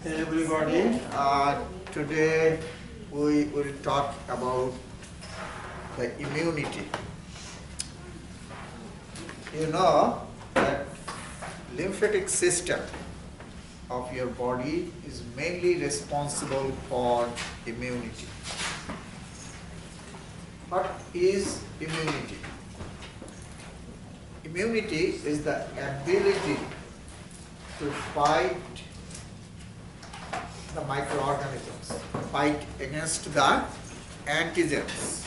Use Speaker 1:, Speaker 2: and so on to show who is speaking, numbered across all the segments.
Speaker 1: Hey everybody, today we will talk about the immunity. You know that lymphatic system of your body is mainly responsible for immunity. What is immunity? Immunity is the ability to fight the microorganisms, fight against the antigens.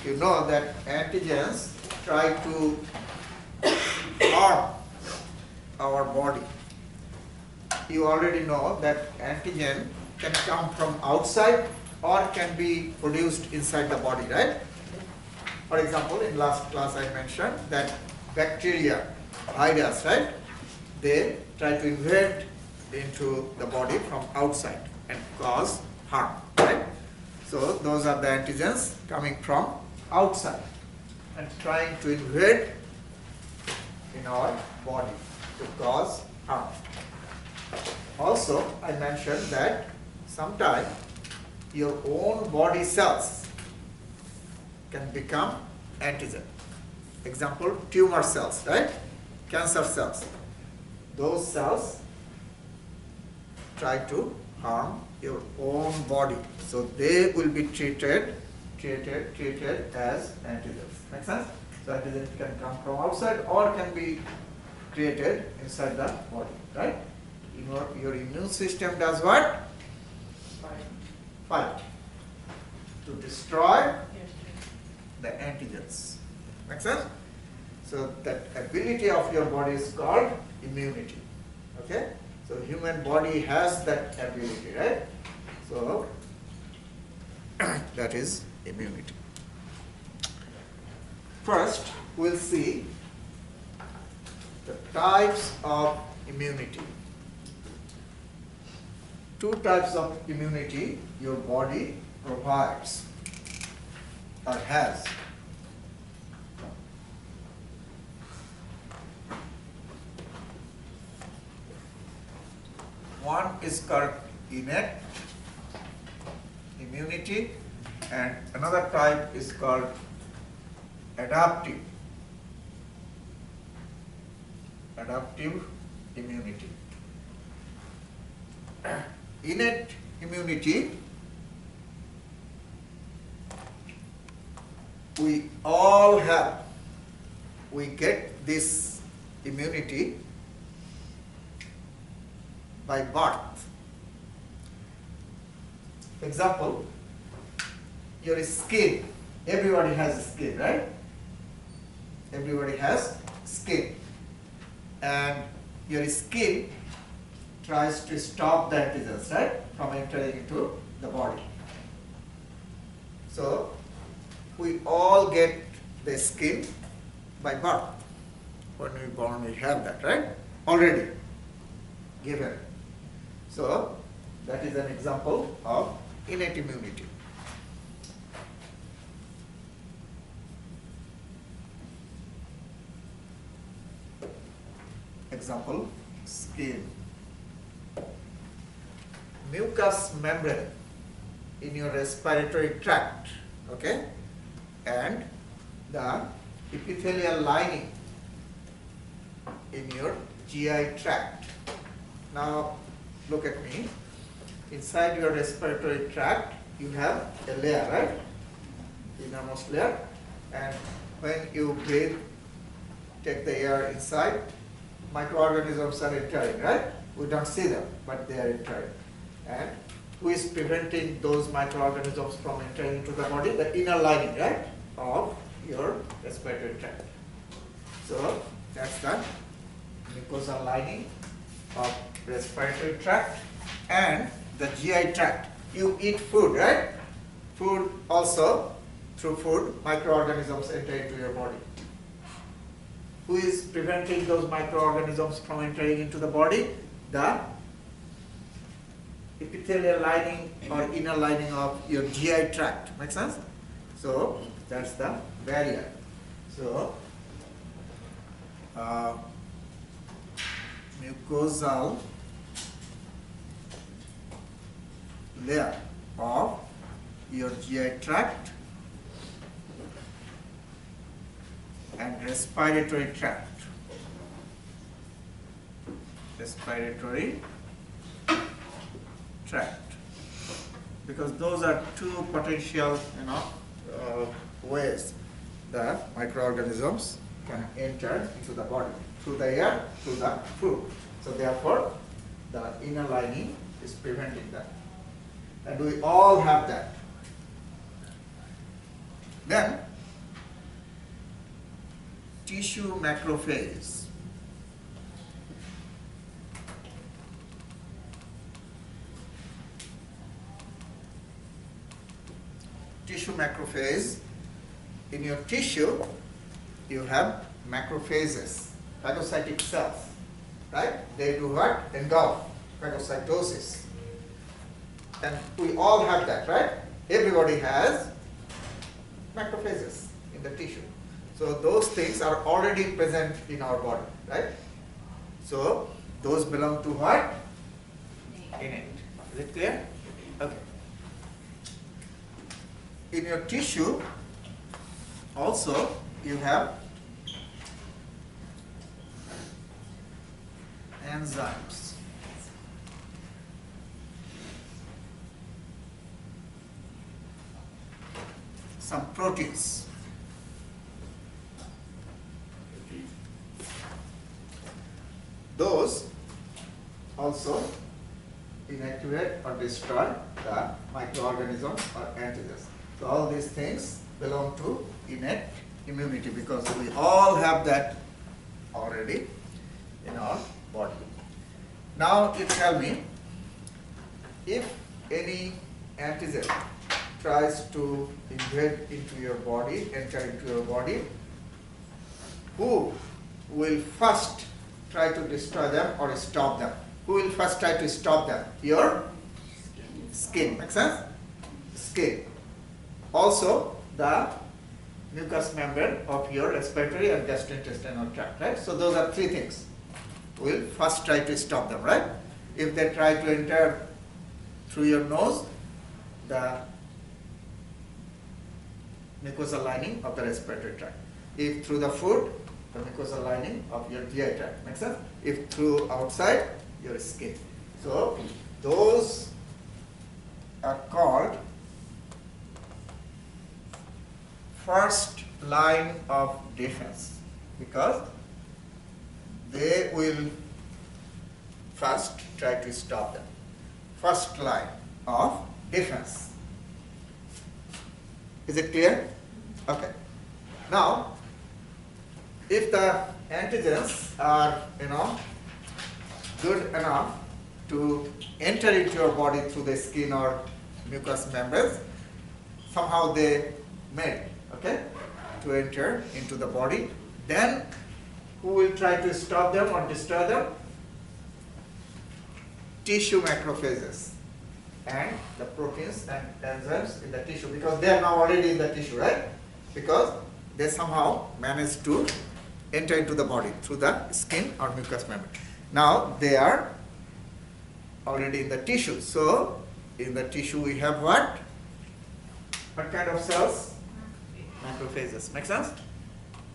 Speaker 1: You know that antigens try to harm our body. You already know that antigen can come from outside or can be produced inside the body, right? For example, in last class I mentioned that bacteria, virus, right? They try to invade into the body from outside and cause harm, right? So those are the antigens coming from outside and trying to invade in our body to cause harm. Also, I mentioned that sometimes your own body cells can become antigen. Example, tumor cells, right? Cancer cells. Those cells try to harm your own body. So they will be treated as antigens. Make sense? So antigen can come from outside or can be created inside the body, right? Your immune system does what? Fight. To destroy the antigens. Make sense? So that ability of your body is called immunity. Okay? So human body has that ability, right? So that is immunity. First, we'll see the types of immunity. Two types of immunity your body provides or has. One is called innate immunity and another type is called adaptive immunity. Innate immunity, we all have. We get this immunity by birth. Example, your skin. Everybody has skin, right? Everybody has skin. And your skin tries to stop the antigens, right, from entering into the body. So we all get the skin by birth. When we born, we have that, right? Already given. So that is an example of innate immunity. Example, skin. Mucous membrane in your respiratory tract, okay? And the epithelial lining in your GI tract. Now look at me. Inside your respiratory tract, you have a layer, right? Innermost layer. And when you breathe, take the air inside, microorganisms are entering, right? We don't see them, but they are entering. And who is preventing those microorganisms from entering into the body? The inner lining, right, of your respiratory tract. So that's the mucosal lining of respiratory tract and the GI tract. You eat food, right? Food also, through food, microorganisms enter into your body. Who is preventing those microorganisms from entering into the body? The epithelial lining or inner lining of your GI tract. Make sense? So that's the barrier. So mucosal layer of your GI tract and respiratory tract. Respiratory tract. Because those are two potential, ways that microorganisms can enter into the body, through the air, through the food. So therefore, the inner lining is preventing that. And we all have that. Then, tissue macrophage. Tissue macrophage. In your tissue, you have macrophages, phagocytic cells, right? They do what? Engulf, phagocytosis. And we all have that, right? Everybody has macrophages in the tissue. So those things are already present in our body, right? So those belong to what? Innate. Is it clear? Okay. In your tissue, also you have enzymes. Some proteins. Those also inactivate or destroy the microorganisms or antigens. So all these things belong to innate immunity because we all have that already in our body. Now you tell me, if any antigen tries to invade into your body, enter into your body, who will first try to destroy them or stop them? Who will first try to stop them? Your skin. Make sense? Skin. Also, the mucous membrane of your respiratory and gastrointestinal tract, right? So those are three things. We'll first try to stop them, right? If they try to enter through your nose, the mucosal lining of the respiratory tract. If through the food, the mucosal lining of your GI tract. Make sense? If through outside, your skin. So those are called first line of defense because they will first try to stop them. First line of defense. Is it clear? Okay. Now, if the antigens are, good enough to enter into your body through the skin or mucous membranes, somehow they made, okay, to enter into the body, then who will try to stop them or destroy them? Tissue macrophages and the proteins and enzymes in the tissue, because they are now already in the tissue, right? Because they somehow managed to enter into the body through the skin or mucous membrane. Now they are already in the tissue. So in the tissue we have what? What kind of cells? Macrophages. Make sense?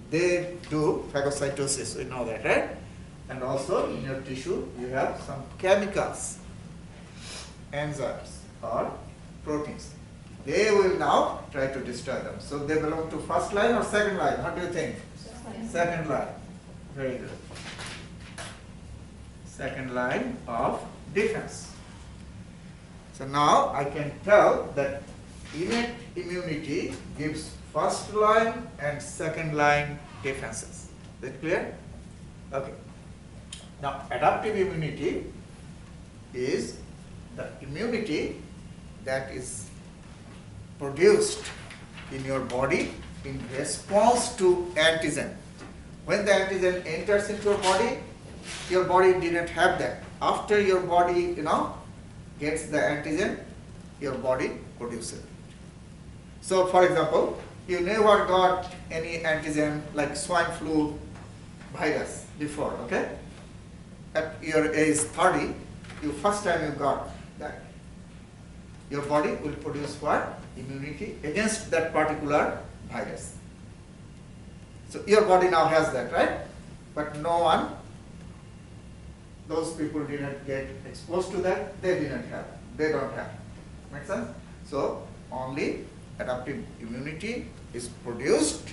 Speaker 1: They do phagocytosis, we know that, right? And also in your tissue you have some chemicals, enzymes or proteins. They will now try to destroy them. So they belong to first line or second line? What do you think? Second line. Very good. Second line of defense. So now I can tell that innate immunity gives first line and second line defenses. Is that clear? Okay. Now adaptive immunity is the immunity that is produced in your body in response to antigen. When the antigen enters into your body didn't have that. After your body, gets the antigen, your body produces it. So for example, you never got any antigen like swine flu virus before, okay? At your age 30, first time you got that. your body will produce what? Immunity against that particular virus. So your body now has that, right? But no one, those people didn't get exposed to that, they didn't have, they don't have. Make sense? So only adaptive immunity is produced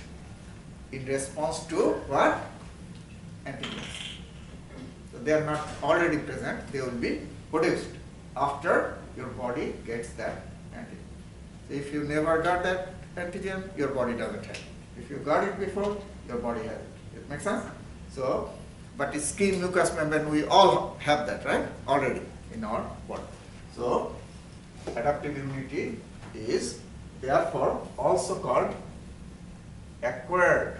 Speaker 1: in response to what? Antigens. So they are not already present, they will be produced after your body gets that antigen. So if you never got that antigen, your body doesn't have it. If you got it before, your body has it. It makes sense? So, but skin, mucous membrane, we all have that, right? Already in our body. So, adaptive immunity is therefore also called acquired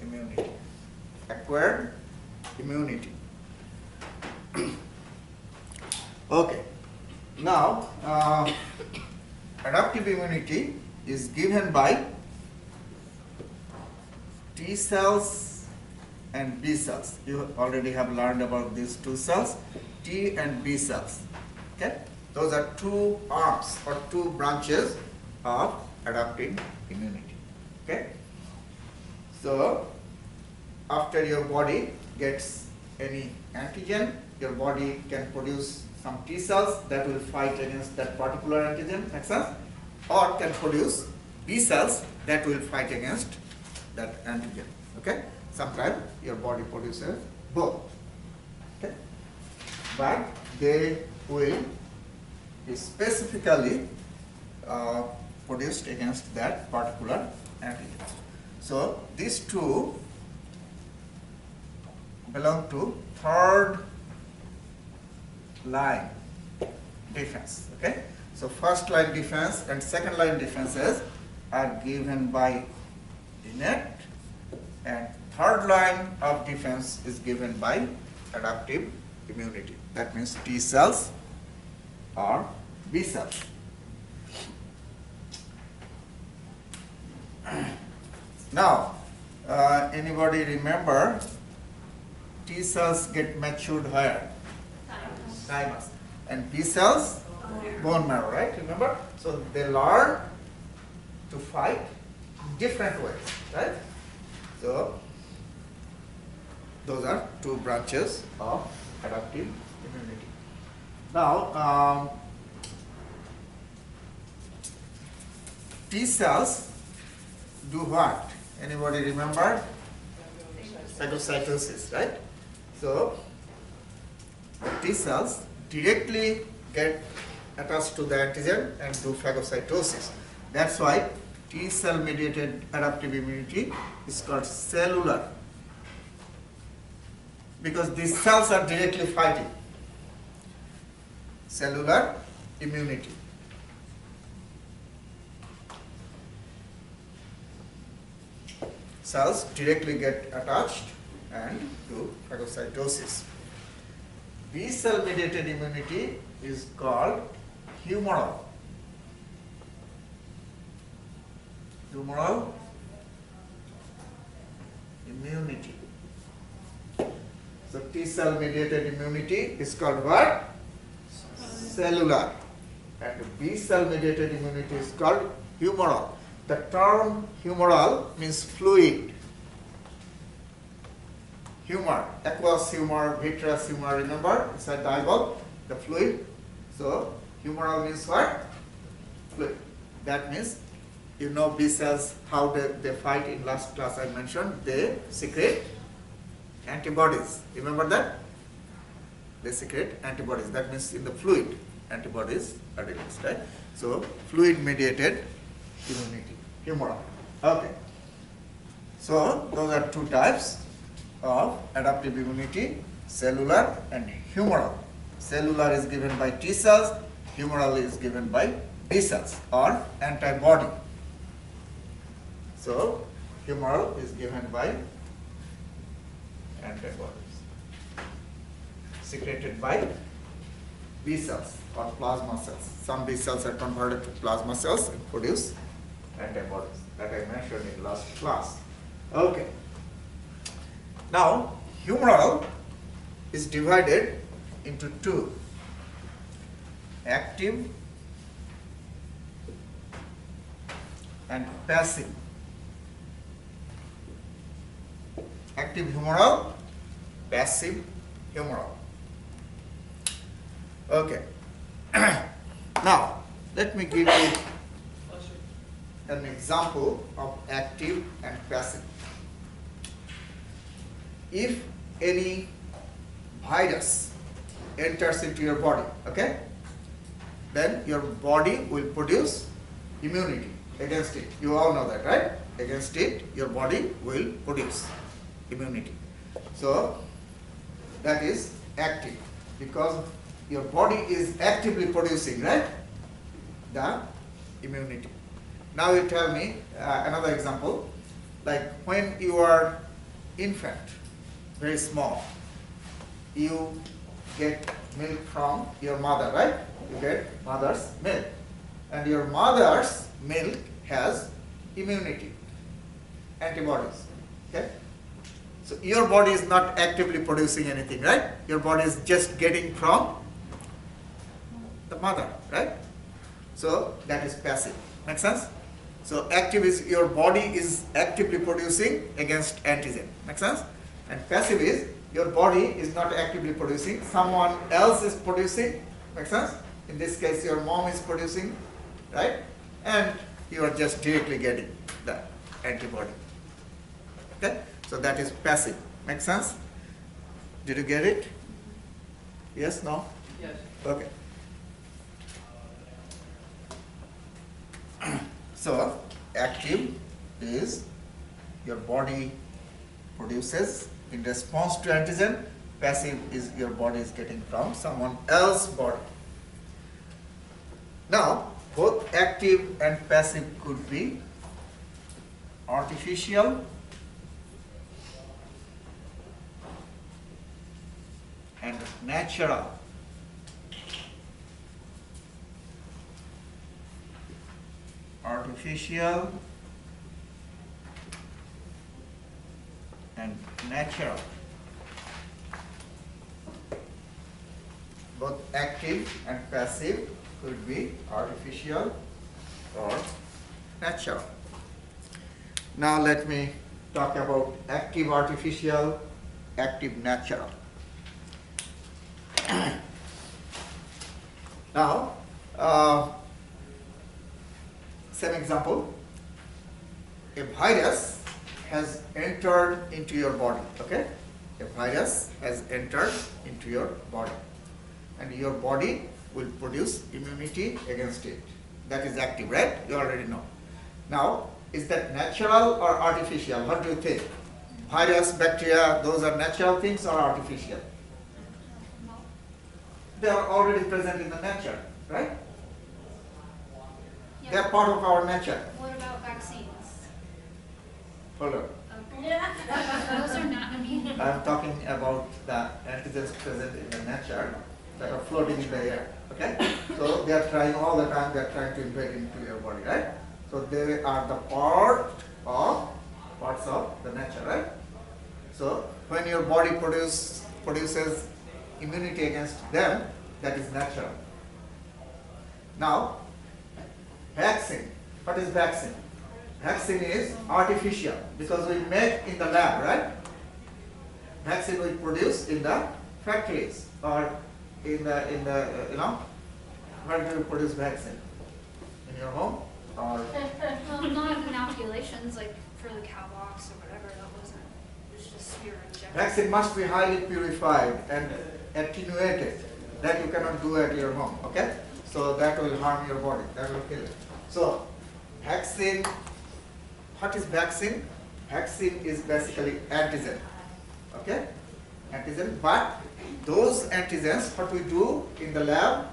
Speaker 1: immunity. Acquired immunity. Okay. Now, adaptive immunity is given by T cells and B cells. You already have learned about these two cells, T and B cells. Okay? Those are two arms or two branches of adaptive immunity. Okay? So, after your body gets any antigen, your body can produce some T cells that will fight against that particular antigen, makes sense? Or can produce B cells that will fight against that antigen. Okay? Sometimes your body produces both. Okay? But they will be specifically produced against that particular antigen. So these two belong to third line defense. Okay? So first line defense and second line defenses are given by innate, and third line of defense is given by adaptive immunity. That means T cells or B cells. Now, anybody remember T cells get matured where? Thymus. And B cells? Bone marrow, right? Remember? So they learn to fight different ways, right? So those are two branches of adaptive immunity. Now, T cells do what? Anybody remember? Phagocytosis, right? So T cells directly get attached to the antigen and do phagocytosis. That's why T cell mediated adaptive immunity is called cellular, because these cells are directly fighting. Cellular immunity. Cells directly get attached and do phagocytosis. B cell mediated immunity is called humoral. Humoral immunity. So T cell mediated immunity is called what? Cellular. And B cell mediated immunity is called humoral. The term humoral means fluid. Humor, aqueous humor, vitreous humor, remember? It's a divalve, the fluid. So humoral means what? Fluid. That means, you know B cells, how they fight. In last class I mentioned, they secrete antibodies. Remember that? They secrete antibodies. That means in the fluid, antibodies are released, right? So fluid mediated immunity, humoral. Okay. So those are two types of adaptive immunity, cellular and humoral. Cellular is given by T cells, humoral is given by B cells or antibody. So humoral is given by antibodies secreted by B cells or plasma cells. Some B cells are converted to plasma cells and produce antibodies that I mentioned in last class. Okay. Now, humoral is divided into two: active and passive. Active humoral, passive humoral. Okay. Now, let me give you an example of active and passive. If any virus enters into your body, okay, then your body will produce immunity against it. You all know that, right? Against it, your body will produce immunity. So, that is active, because your body is actively producing, right, the immunity. Now you tell me another example, like when you are infant, very small, you get milk from your mother, right? You get mother's milk, and your mother's milk has immunity, antibodies, okay? So your body is not actively producing anything, right? Your body is just getting from the mother, right? So that is passive. Make sense? So active is your body is actively producing against antigen. Make sense? And passive is your body is not actively producing, someone else is producing. Make sense? In this case, your mom is producing, right? And you are just directly getting the antibody. Okay? So that is passive. Make sense? Did you get it? Yes? No?
Speaker 2: Yes.
Speaker 1: Okay. So, active is your body produces in response to antigen. Passive is your body is getting from someone else's body. Now, both active and passive could be artificial and natural. Artificial and natural. Both active and passive could be artificial or natural. Now let me talk about active artificial, active natural. Now, same example, a virus has entered into your body, okay? A virus has entered into your body, and your body will produce immunity against it. That is active, right? You already know. Now, is that natural or artificial? What do you think? Virus, bacteria, those are natural things or artificial? They are already present in the nature, right?
Speaker 3: Yeah.
Speaker 1: They are part of our nature.
Speaker 3: What about vaccines?
Speaker 1: Hold on.
Speaker 3: Those are not immune.
Speaker 1: I'm talking about the antigens present in the nature that are floating in the air. Okay? So they are trying all the time, they are trying to invade into your body, right? So they are the parts of the nature, right? So when your body produces immunity against them, that is natural. Now, vaccine. What is vaccine? Vaccine is artificial because we make in the lab, right? Vaccine we produce in the factories or in the where do you produce vaccine? In your home or?
Speaker 3: Well, not inoculations like for the cowpox or whatever. That wasn't. It was just your injection.
Speaker 1: Vaccine must be highly purified and attenuated. That you cannot do at your home. Okay? So that will harm your body. That will kill it. So vaccine. What is vaccine? Vaccine is basically antigen. Okay? Antigen. But those antigens, what we do in the lab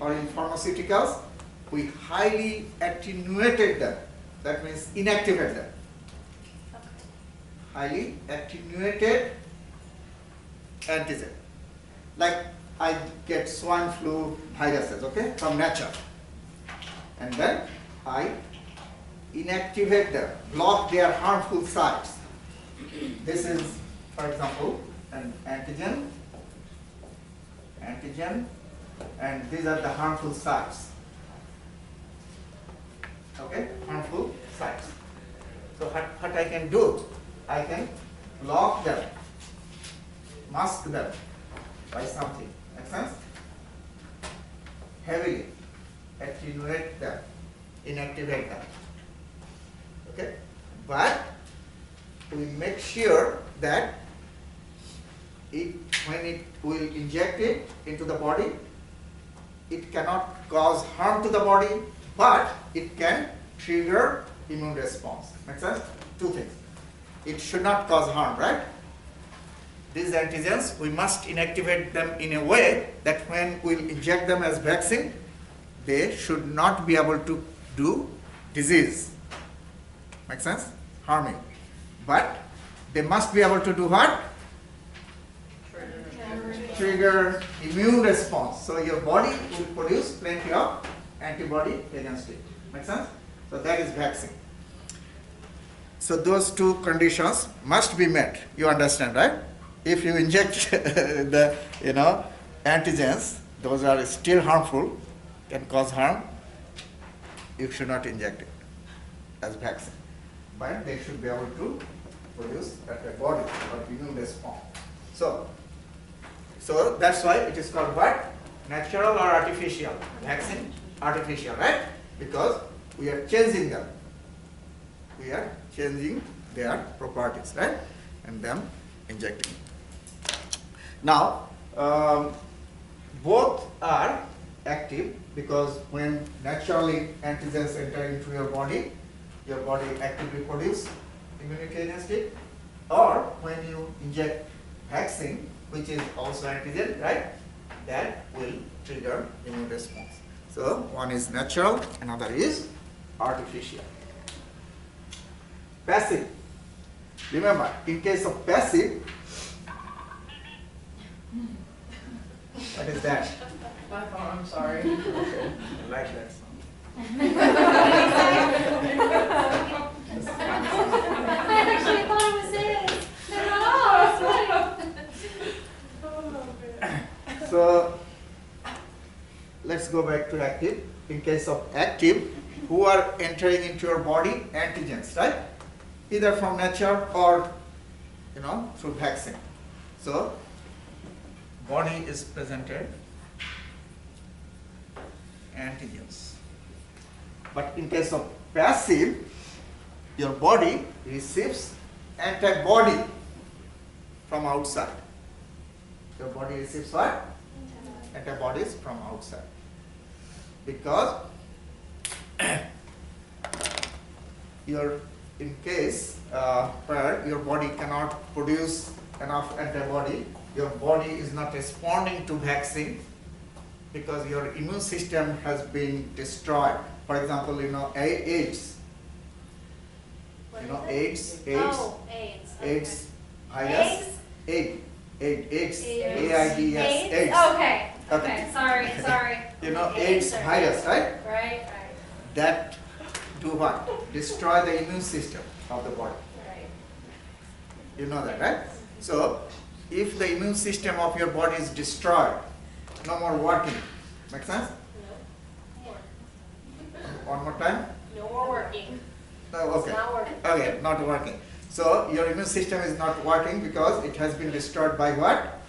Speaker 1: or in pharmaceuticals, we highly attenuated them. That means inactivate them. Highly attenuated antigen. Like I get swine flu viruses, okay, from nature. And then I inactivate them, block their harmful sites. This is, for example, an antigen antigen, and these are the harmful sites. Okay, harmful sites. So what I can do, I can block them, mask them by something. Make sense? Heavily attenuate them, inactivate them. Okay, but we make sure that when it will inject it into the body, it cannot cause harm to the body, but it can trigger immune response. Make sense? Two things. It should not cause harm, right? These antigens, we must inactivate them in a way that when we inject them as vaccine, they should not be able to do disease. Make sense? Harming. But they must be able to do what? Trigger immune response. So your body will produce plenty of antibody against it. Make sense? So that is vaccine. So those two conditions must be met. You understand, right? If you inject the antigens, those are still harmful, can cause harm, you should not inject it as vaccine. But they should be able to produce antibody or immune response. So that's why it is called what? Natural or artificial? Vaccine, artificial, right? Because we are changing them. We are changing their properties, right? And them injecting. Now, both are active because when naturally antigens enter into your body actively produce immunity against it, or when you inject vaccine, which is also antigen, right? That will trigger immune response. So one is natural, another is artificial. Passive. Remember, in case of passive, what is that?
Speaker 2: My phone, I'm sorry.
Speaker 1: Okay, I like that song.
Speaker 3: I actually thought it was it. Oh, it's funny.
Speaker 1: So let's go back to active. In case of active, who are entering into your body? Antigens, right? Either from nature or through vaccine. So body is presented antigens. But in case of passive, your body receives antibody from outside. Your body receives what? Antibodies from outside. Because in case where your body cannot produce enough antibody, your body is not responding to vaccine because your immune system has been destroyed. For example, AIDS. AIDS.
Speaker 3: Oh, AIDS. Okay.
Speaker 1: AIDS virus. AIDS. AIDS. AIDS.
Speaker 3: Okay. Okay. Sorry.
Speaker 1: AIDS virus, right?
Speaker 3: Right.
Speaker 1: That do what? Destroy the immune system of the body.
Speaker 3: Right.
Speaker 1: You know that, right? So, if the immune system of your body is destroyed, no more working. Make sense?
Speaker 2: No.
Speaker 1: One more time?
Speaker 2: No more working.
Speaker 1: No, okay.
Speaker 2: It's not working.
Speaker 1: Okay, not working. So, your immune system is not working because it has been destroyed by what?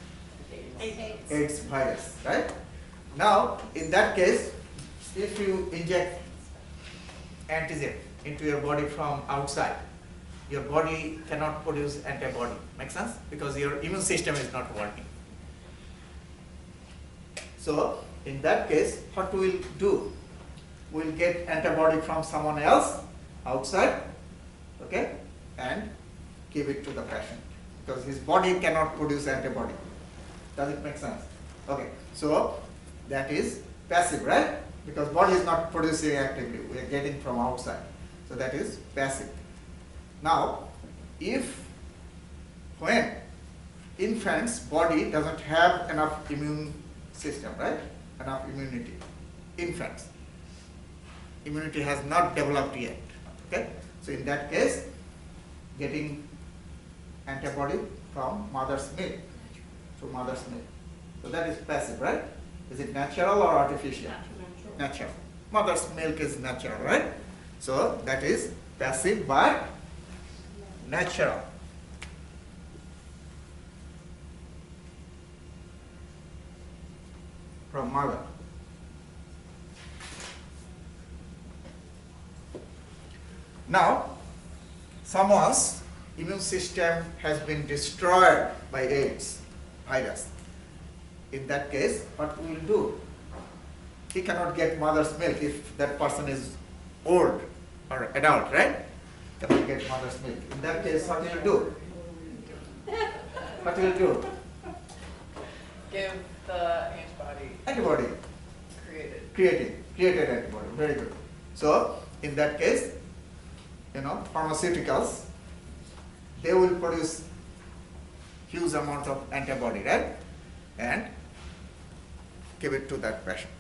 Speaker 3: AIDS.
Speaker 1: AIDS virus, right? Now, in that case, if you inject antigen into your body from outside, your body cannot produce antibody. Make sense? Because your immune system is not working. So, in that case, what we will do? We will get antibody from someone else outside, okay, and give it to the patient because his body cannot produce antibody. Does it make sense? Okay, so that is passive, right? Because body is not producing actively, we are getting from outside. So that is passive. Now, when infant's body doesn't have enough immune system, right? Enough immunity. Infants. Immunity has not developed yet. Okay? So in that case, getting antibody from mother's milk, through mother's milk. So that is passive, right? Is it natural or artificial? Natural. Mother's milk is natural, right? So that is passive but natural. From mother. Now, someone's immune system has been destroyed by AIDS virus. In that case, what we will do? He cannot get mother's milk if that person is old or adult, right? Cannot get mother's milk. In that case, what will you do? What will you do?
Speaker 2: Give the antibody
Speaker 1: Antibody. Created antibody. Very good. So, in that case, pharmaceuticals, they will produce huge amount of antibody, right? And give it to that patient.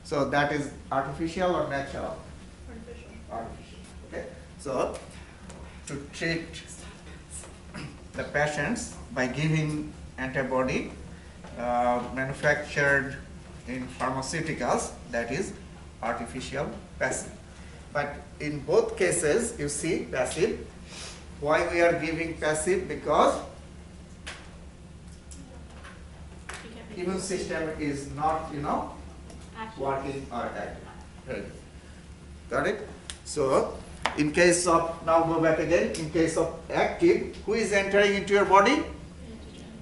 Speaker 1: So that is artificial or natural? Artificial. Okay. So to treat the patients by giving antibody manufactured in pharmaceuticals, that is artificial passive. But in both cases, you see passive. Why we are giving passive? Because immune system is not, working or active. Very good. Got it? So, in case of, now go back again, in case of active, who is entering into your body?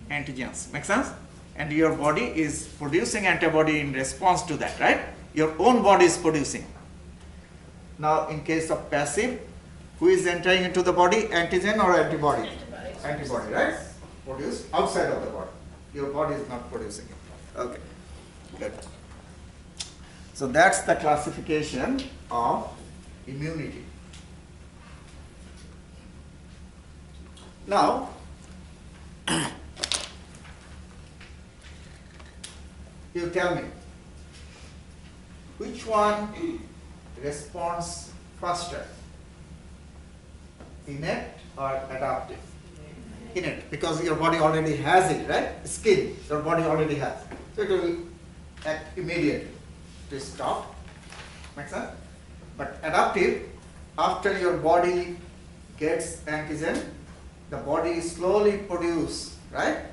Speaker 1: Antigens. Make sense? And your body is producing antibody in response to that, right? Your own body is producing. Now, in case of passive, who is entering into the body? Antigen or antibody? Antibody, right? Produced outside of the body. Your body is not producing it. Okay, good. So that's the classification of immunity. Now, you tell me, which one responds faster? Innate or adaptive? Innate, because your body already has it, right? Skin, your body already has. So it will act immediately to stop. Make sense? But adaptive, after your body gets antigen, the body slowly produces, right,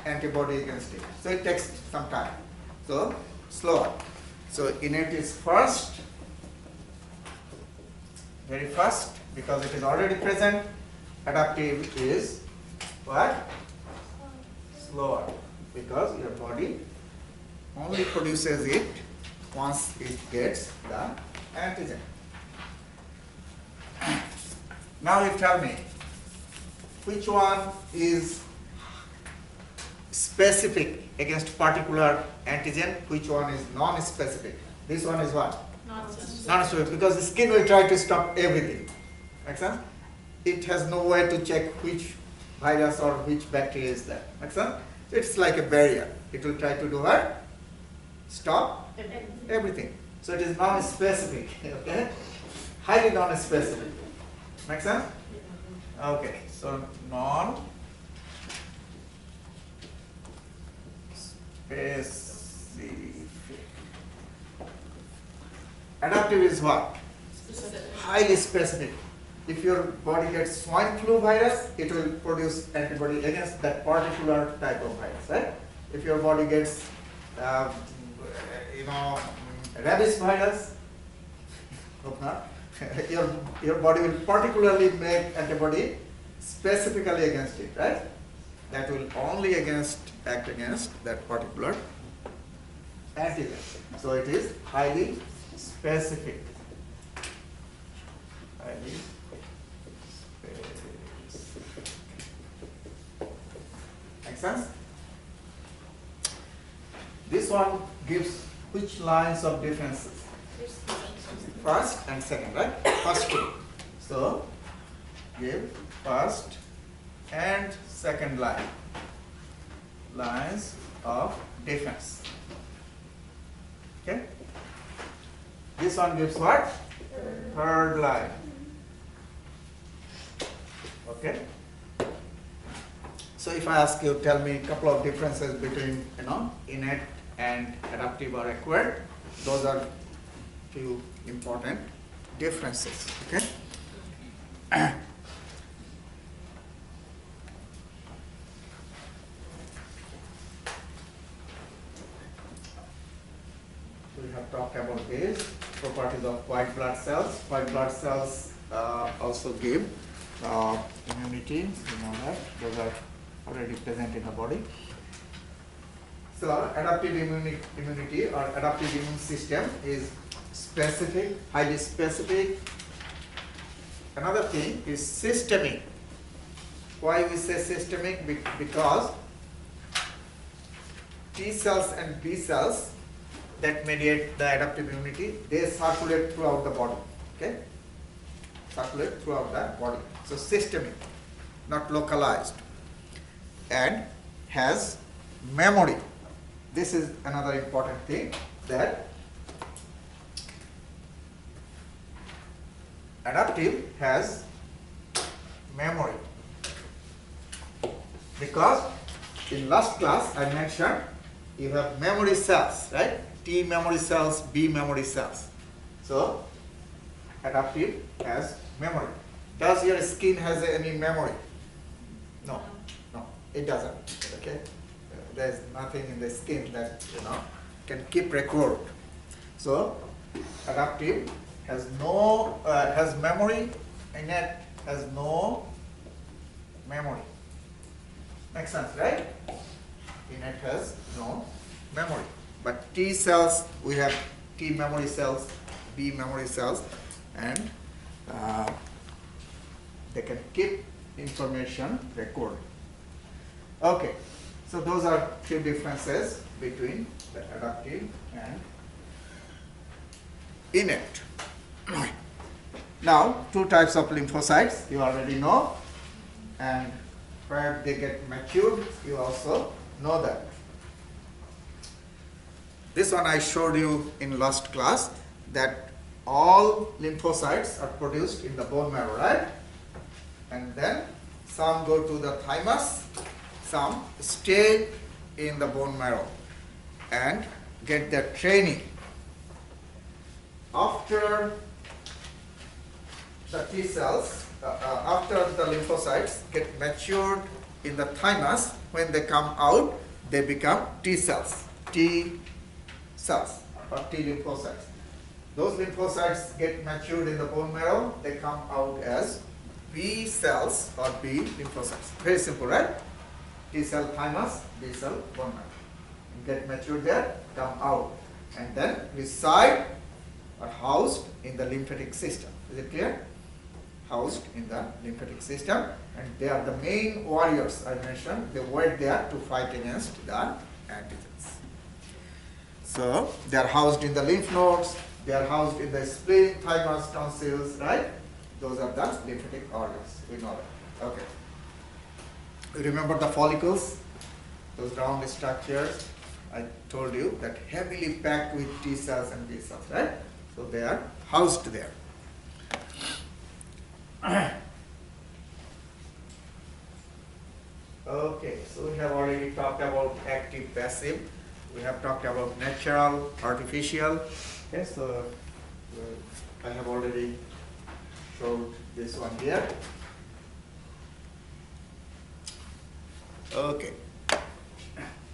Speaker 1: antibody against it. So it takes some time. So slower. So innate is first, very first, because it is already present. Adaptive is what? Slower, because your body only produces it once it gets the antigen. Now you tell me, which one is specific against particular antigen, which one is non-specific? This one is what? Non-specific, because the skin will try to stop everything. Make sense? It has no way to check which virus or which bacteria is there. Make sense? It's like a barrier. It will try to do what? Stop everything. So it is non-specific. Okay? Highly non-specific. Make sense? Okay. So non-specific. Adaptive is what? Highly specific. If your body gets swine flu virus, it will produce antibody against that particular type of virus, right? If your body gets, rabies virus, hope not, your body will particularly make antibody specifically against it, right? That will only act against that particular antigen. So it is highly specific. Highly specific. Make sense? This one gives which lines of defenses? First and second, right? First two. So give first and second lines of defense. Okay? This one gives what? Third line. Okay? So if I ask you, tell me a couple of differences between, innate and adaptive or acquired, those are few important differences, okay? We have talked about this, properties of white blood cells. White blood cells also give immunity, you know that, those are already present in the body. So adaptive immunity or adaptive immune system is specific, highly specific. Another thing is systemic. Why we say systemic? Because T cells and B cells that mediate the adaptive immunity, they circulate throughout the body, okay? Circulate throughout the body. So systemic, not localized, and has memory. This is another important thing, that adaptive has memory. Because in last class I mentioned you have memory cells, right? T memory cells, B memory cells. So adaptive has memory. Does your skin has any memory? No, no, it doesn't. Okay, there's nothing in the skin that can keep record. So adaptive has no has memory, innate has no memory. Makes sense, right? Innate has no memory. But T cells, we have T memory cells, B memory cells, and they can keep information record. Okay, so those are few differences between the adaptive and innate. Now, two types of lymphocytes you already know, and where they get matured, you also know that. This one I showed you in last class, that all lymphocytes are produced in the bone marrow, right? And then some go to the thymus, some stay in the bone marrow and get their training. After the T cells, after the lymphocytes get matured in the thymus, when they come out, they become T cells, T cells or T lymphocytes. Those lymphocytes get matured in the bone marrow, they come out as B cells or B lymphocytes. Very simple, right? T cell thymus, B cell bone marrow. Get matured there, come out, and then reside or housed in the lymphatic system. Is it clear? Housed in the lymphatic system, and they are the main warriors I mentioned. They wait there to fight against the antigens. So they are housed in the lymph nodes, they are housed in the spleen, thymus, tonsils, right? Those are the lymphatic organs. We know that. Okay. Remember the follicles? Those round structures I told you that heavily packed with T cells and B cells, right? So they are housed there. Okay, so we have already talked about active, passive. We have talked about natural, artificial. Okay, so I have already showed this one here. Okay.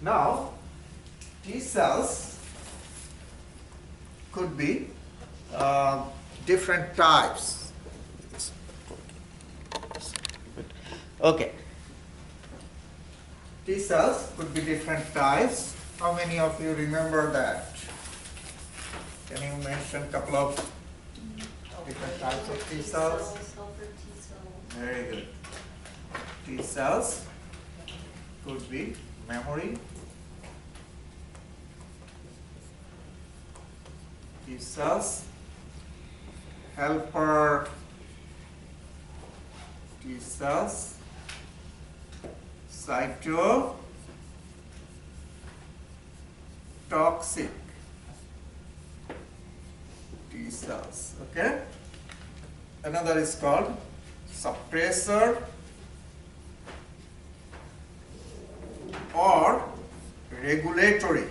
Speaker 1: Now, T cells could be different types. Okay. T cells could be different types. How many of you remember that? Can you mention a couple of different types of T cells? Very good. T cells could be memory. T cells, helper T cells, cytotoxic T cells. Okay. Another is called suppressor or regulatory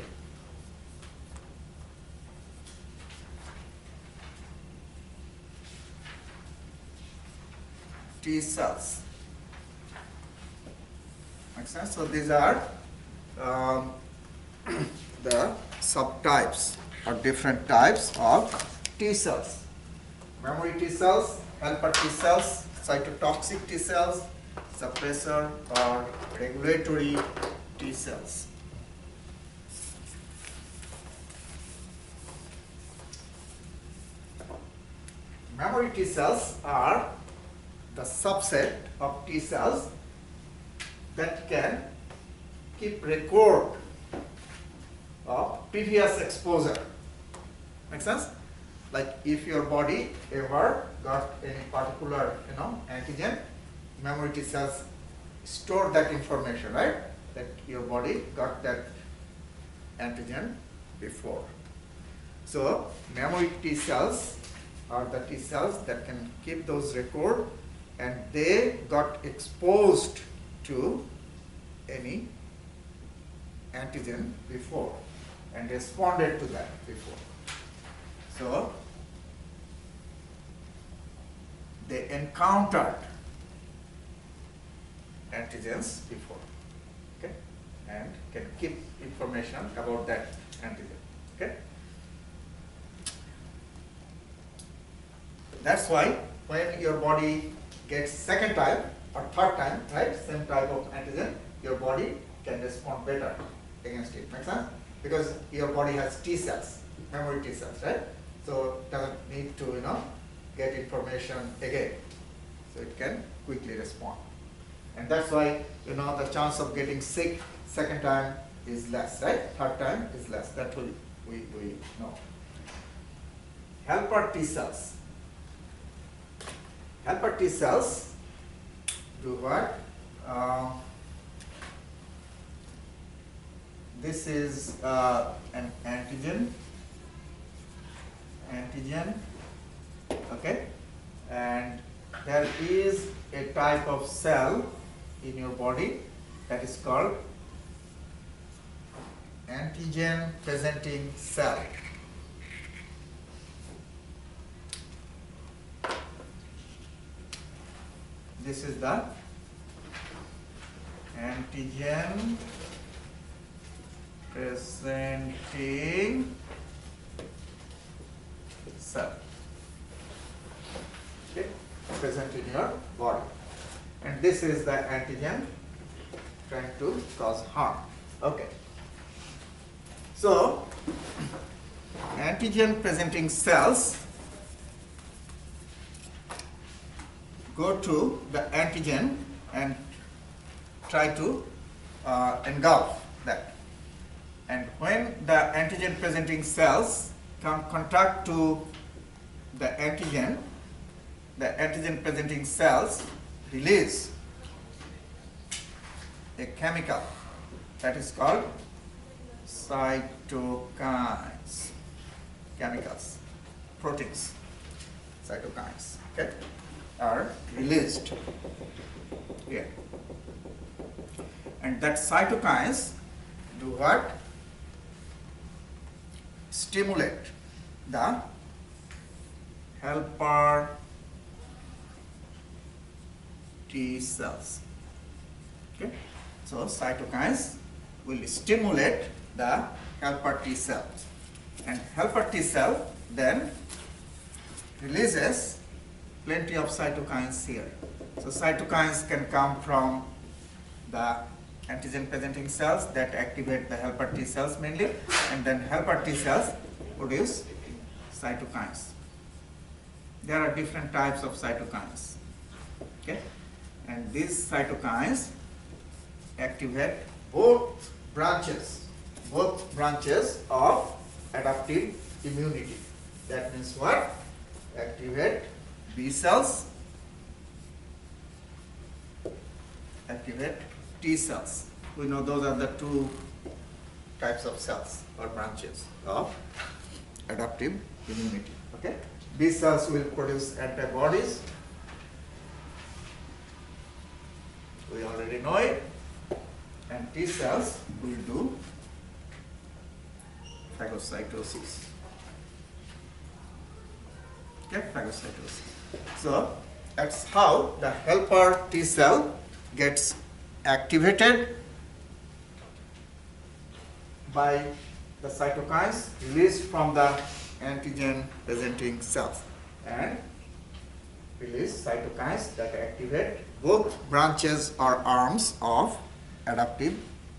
Speaker 1: T cells. Makes sense? So these are the subtypes or different types of T cells. Memory T cells, helper T cells, cytotoxic T cells, suppressor or regulatory T cells. Memory T cells are the subset of T cells that can keep record of previous exposure. Make sense? Like if your body ever got any particular, antigen, memory T cells store that information, right? That your body got that antigen before. So memory T cells are the T cells that can keep those record, and they got exposed to any antigen before and responded to that before. So they encountered antigens before, okay, and can keep information about that antigen, okay. That's why when your body gets second time or third time, right, same type of antigen, your body can respond better against it. Make sense? Because your body has T cells, memory T cells, right? So it doesn't need to, get information again. So it can quickly respond. And that's why, the chance of getting sick second time is less, right? Third time is less. That we know. Helper T cells. Helper T cells do what? This is an antigen, okay, and there is a type of cell in your body that is called antigen presenting cell. This is the antigen presenting cell, okay, present in your body, and this is the antigen trying to cause harm. Okay, so antigen presenting cells go to the antigen and try to engulf that. And when the antigen presenting cells come contact to the antigen presenting cells release a chemical that is called cytokines, chemicals, proteins, cytokines, okay, are released here. And that cytokines do what? Stimulate the helper T cells. Okay? So cytokines will stimulate the helper T cells, and helper T cell then releases plenty of cytokines here. So cytokines can come from the antigen presenting cells that activate the helper T cells mainly, and then helper T cells produce cytokines. There are different types of cytokines, okay, and these cytokines activate both branches of adaptive immunity. That means what? Activate B cells, activate T cells. We know those are the two types of cells or branches of adaptive immunity. Okay? B cells will produce antibodies. We already know it. and T cells will do phagocytosis. Okay, phagocytosis. So that's how the helper T cell gets activated by the cytokines released from the antigen presenting cells and release cytokines that activate both branches or arms of adaptive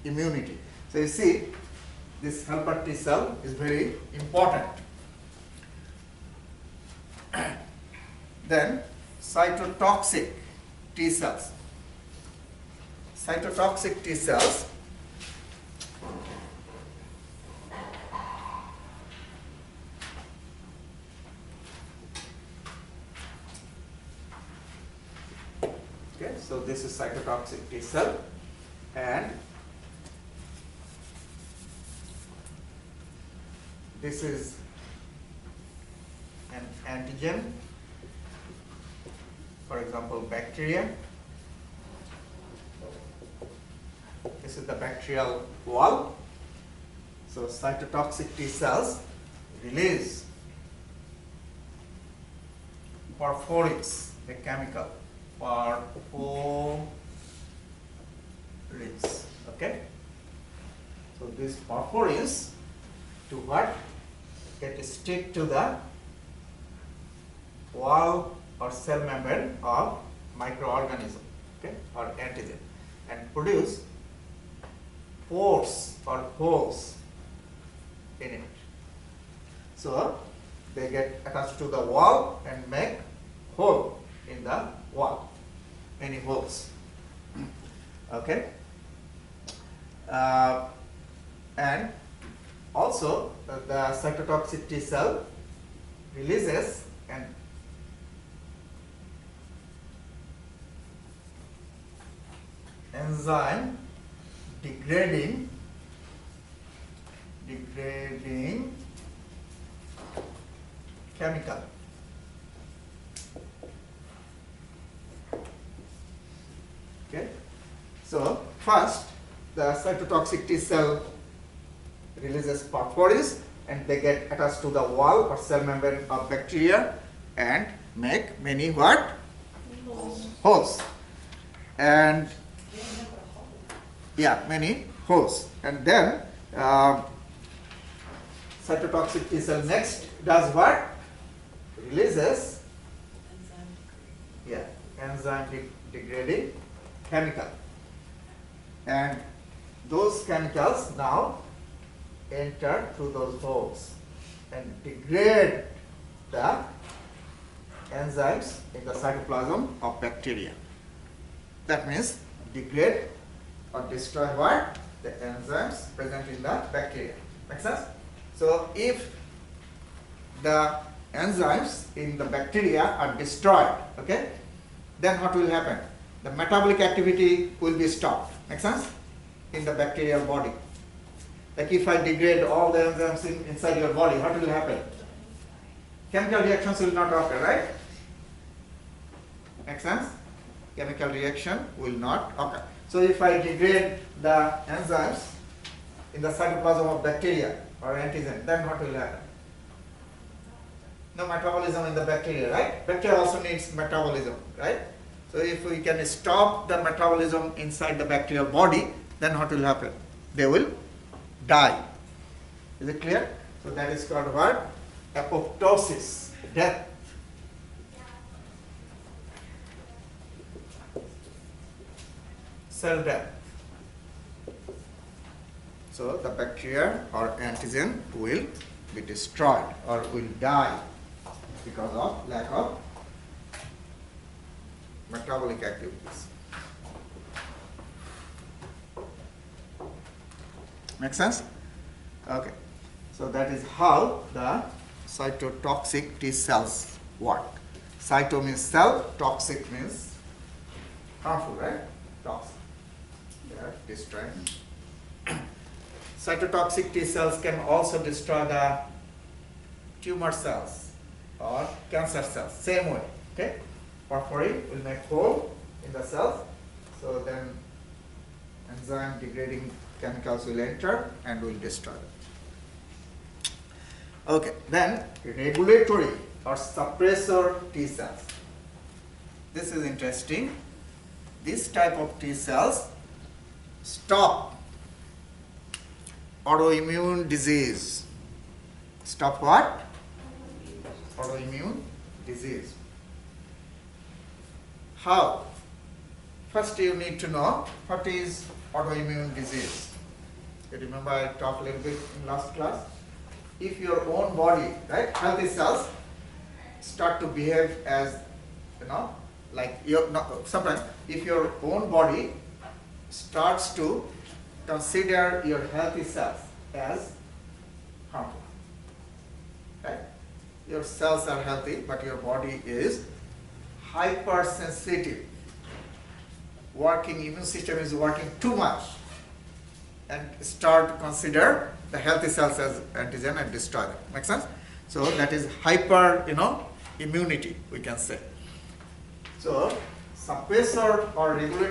Speaker 1: immunity. So you see, this helper T cell is very important. Then cytotoxic T cells. Cytotoxic T cells so this is cytotoxic T cell, and this is an antigen, for example bacteria. This is the bacterial wall. So cytotoxic T cells release perforins, a chemical. Perforins. Okay. So these perforins to what? Get stick to the wall or cell membrane of microorganism, okay, or antigen, and produce pores or holes in it. So they get attached to the wall and make hole in the wall, many holes. Okay, and also the cytotoxic T cell releases an enzyme degrading chemical. Okay, so first the cytotoxic T cell releases perforins and they get attached to the wall or cell membrane of bacteria and make many what? Holes. And yeah, many holes. And then cytotoxic T cell next does what? Releases enzyme degrading chemical. And those chemicals now enter through those holes and degrade the enzymes in the cytoplasm of bacteria. That means degrade or destroy what? The enzymes present in the bacteria. Make sense? So if the enzymes in the bacteria are destroyed, okay, then what will happen? The metabolic activity will be stopped. Make sense? In the bacterial body. Like if I degrade all the enzymes inside your body, what will happen? Chemical reactions will not occur, right? Make sense? Chemical reaction will not occur. So if I degrade the enzymes in the cytoplasm of bacteria or antigen, then what will happen? No metabolism in the bacteria, right? Bacteria also needs metabolism, right? So if we can stop the metabolism inside the bacterial body, then what will happen? They will die. Is it clear? So that is called what? Apoptosis, death. Cell death. So the bacteria or antigen will be destroyed or will die because of lack of metabolic activities. Make sense? Okay. So that is how the cytotoxic T cells work. Cyto means cell, toxic means harmful, right? Toxic. They are destroying. Cytotoxic T cells can also destroy the tumor cells or cancer cells. Same way. Okay? Perforin will make hole in the cells. So then enzyme degrading chemicals will enter and will destroy them. Okay, then regulatory or suppressor T cells. This is interesting. This type of T cells stop autoimmune disease. Stop what? Autoimmune disease. How? First you need to know what is autoimmune disease. You remember I talked a little bit in last class? If your own body, right, healthy cells start to behave as, like sometimes if your own body starts to consider your healthy cells as harmful, right? Your cells are healthy, but your body is hypersensitive. Immune system is working too much, and start to consider the healthy cells as antigen and destroy them. Make sense? So that is hyper, immunity, we can say. So suppressor or regulator